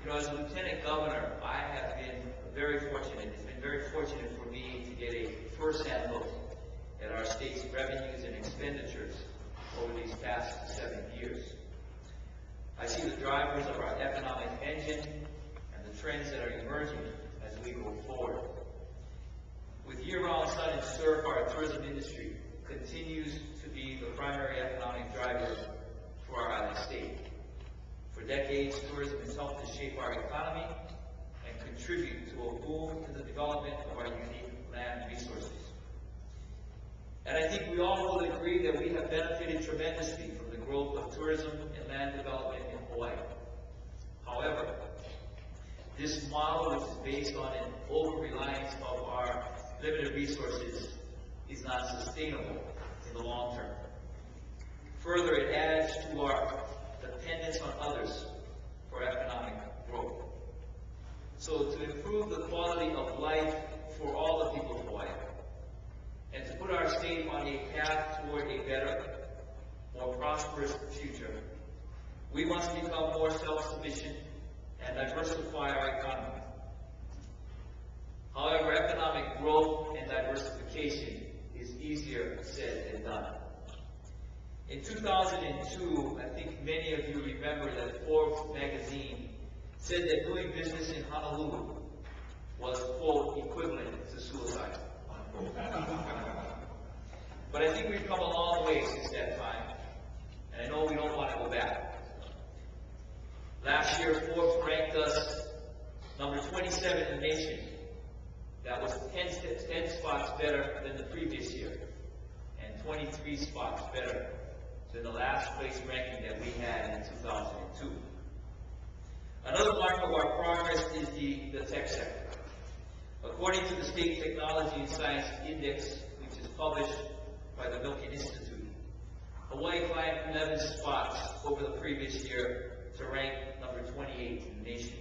You know, as Lieutenant Governor, I have been very fortunate. It's been very fortunate for me to get a first-hand look at our state's revenues and expenditures over these past 7 years. I see the drivers of our economic engine and the trends that are emerging as we go forward. With year-round sun and surf, our tourism industry continues to be the primary economic driver for our island state. For decades, tourism has helped to shape our economy and contribute to a boom in the development of our unique land resources. And I think we all will agree that we have benefited tremendously from the growth of tourism and land development in Hawaii. However, this model, which is based on an over-reliance of our limited resources, is not sustainable in the long term. Further, it adds to our dependence on others for economic growth. So to improve the quality of life for all the people of Hawaii, and to put our state on a path toward a better, more prosperous future, we must become more self-sufficient and diversify our economy. However, economic growth and diversification is easier said than done. In 2002, I think many of you remember that Forbes magazine said that doing business in Honolulu was, quote, equivalent to suicide. But I think we've come a long way since that time, and I know we don't want to go back. Last year, Forbes ranked us number 27 in the nation. That was 10 spots better than the previous year, and 23 spots better than the last place ranking that we had in 2002. Another mark of our progress is the tech sector. According to the State Technology and Science Index, which is published by the Milken Institute, Hawaii climbed 11 spots over the previous year to rank number 28 in the nation.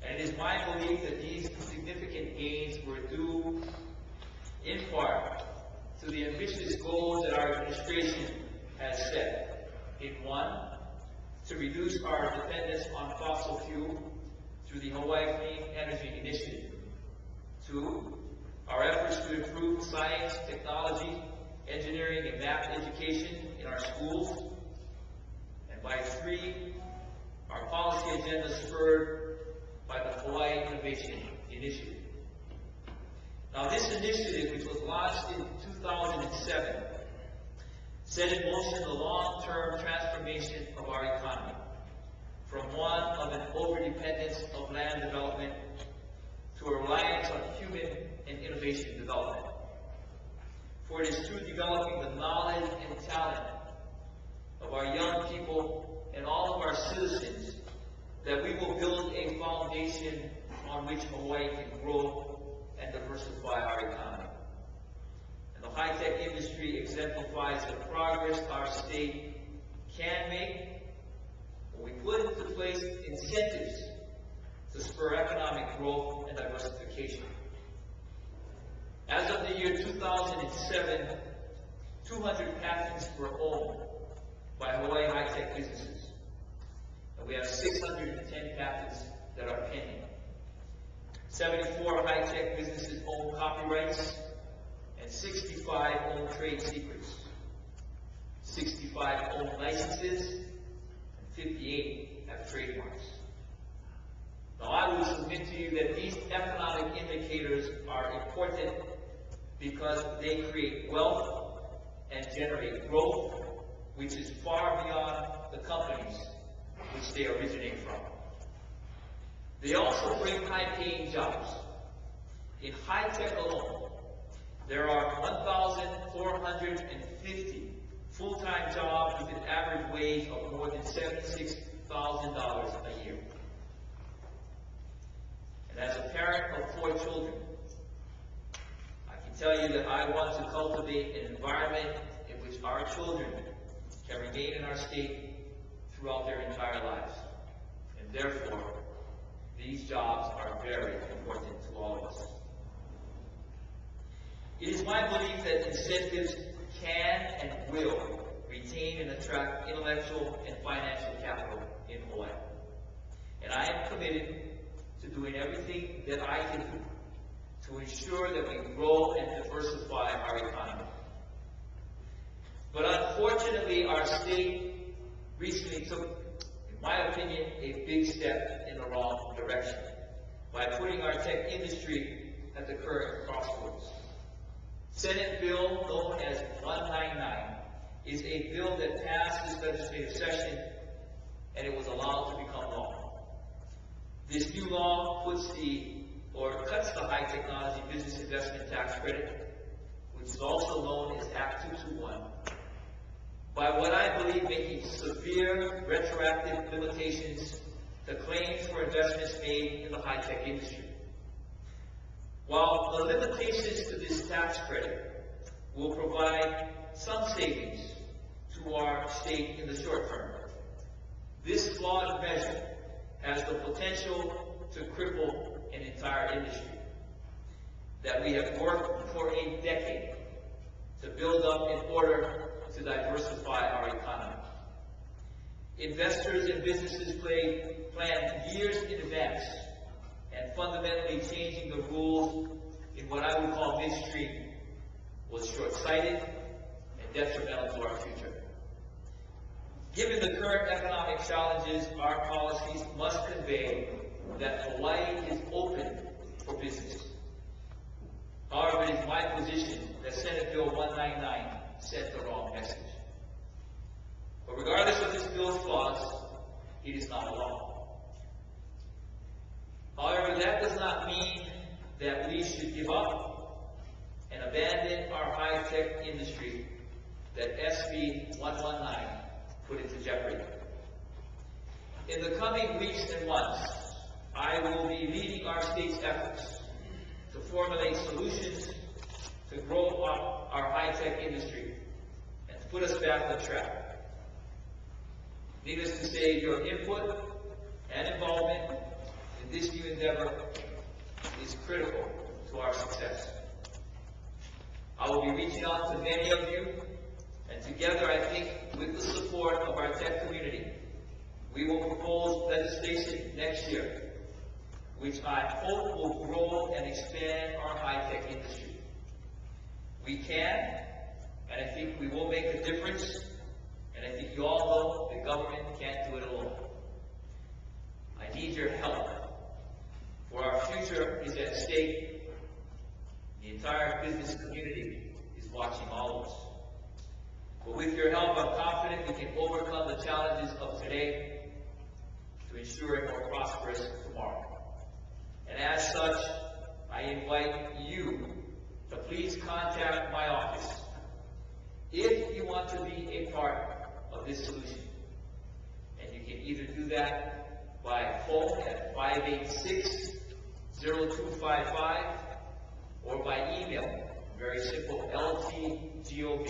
And it is my belief that these significant gains were due, in part, to the ambitious goals that our administration has set. In one, to reduce our dependence on fossil fuel through the Hawaii Clean Energy Initiative. 2, our efforts to improve science, technology, engineering, and math education in our schools. And by 3, our policy agenda spurred by the Hawaii Innovation Initiative. Now, this initiative, which was launched in 2007, set in motion the long-term transformation of our economy from one of an overdependence of land development to a reliance on human and innovation development. For it is through developing the knowledge and talent of our young people and all of our citizens that we will build a foundation on which Hawaii can grow and diversify our economy. And the high-tech industry exemplifies the progress our state can make when we put into place incentives to spur economic growth and diversification. As of the year 2007, 200 patents were owned by Hawaii high-tech businesses. And we have 610 patents that are pending. 74 high-tech businesses own copyrights, and 65 own trade secrets. 65 own licenses, and 58 have trademarks. Now, I will submit to you that these economic indicators are important because they create wealth and generate growth, which is far beyond the companies which they originate from. They also bring high-paying jobs. In high-tech alone, there are 1,450 full-time jobs with an average wage of more than $76,000 a year. And as a parent of 4 children, I can tell you that I want to cultivate an environment in which our children can remain in our state throughout their entire lives. And therefore, these jobs are very important to all of us. It is my belief that incentives can and will retain and attract intellectual and financial capital in Hawaii. And committed to doing everything that I can do to ensure that we grow and diversify our economy. But unfortunately, our state recently took, in my opinion, a big step in the wrong direction by putting our tech industry at the current crossroads. Senate bill known as 199 is a bill that passed this legislative session, and it was allowed to become law. This new law cuts the high technology business investment tax credit, which is also known as Act 221, by what I believe making severe retroactive limitations to claims for investments made in the high-tech industry. While the limitations to this tax credit will provide some savings to our state in the short term, this flawed measure has the potential to cripple an entire industry that we have worked for a decade to build up in order to diversify our economy. Investors and businesses plan years in advance, and fundamentally changing the rules in what I would call midstream was short-sighted and detrimental to our future. Given the current economic challenges, our policies must convey that Hawaii is open for business. However, it is my position that Senate Bill 199 sent the wrong message. But regardless of this bill's flaws, it is not a law. However, that does not mean that we should give up and abandon our high-tech industry that SB 119 put into jeopardy. In the coming weeks and months, I will be leading our state's efforts to formulate solutions to grow up our high-tech industry and to put us back on track. Needless to say, your input and involvement in this new endeavor is critical to our success. I will be reaching out to many of you, and together, I think, with the support of our tech community, we will propose legislation next year, which I hope will grow and expand our high-tech industry. We can, and I think we will make a difference, and I think you all know the government can't do it alone. I need your help, for our future is at stake. The entire business community is watching all of us. But with your help, I'm confident we can overcome the challenges of today to ensure a more prosperous tomorrow. And as such, I invite you to please contact my office if you want to be a part of this solution. And you can either do that by phone at 586-0255 or by email, very simple, LTGOB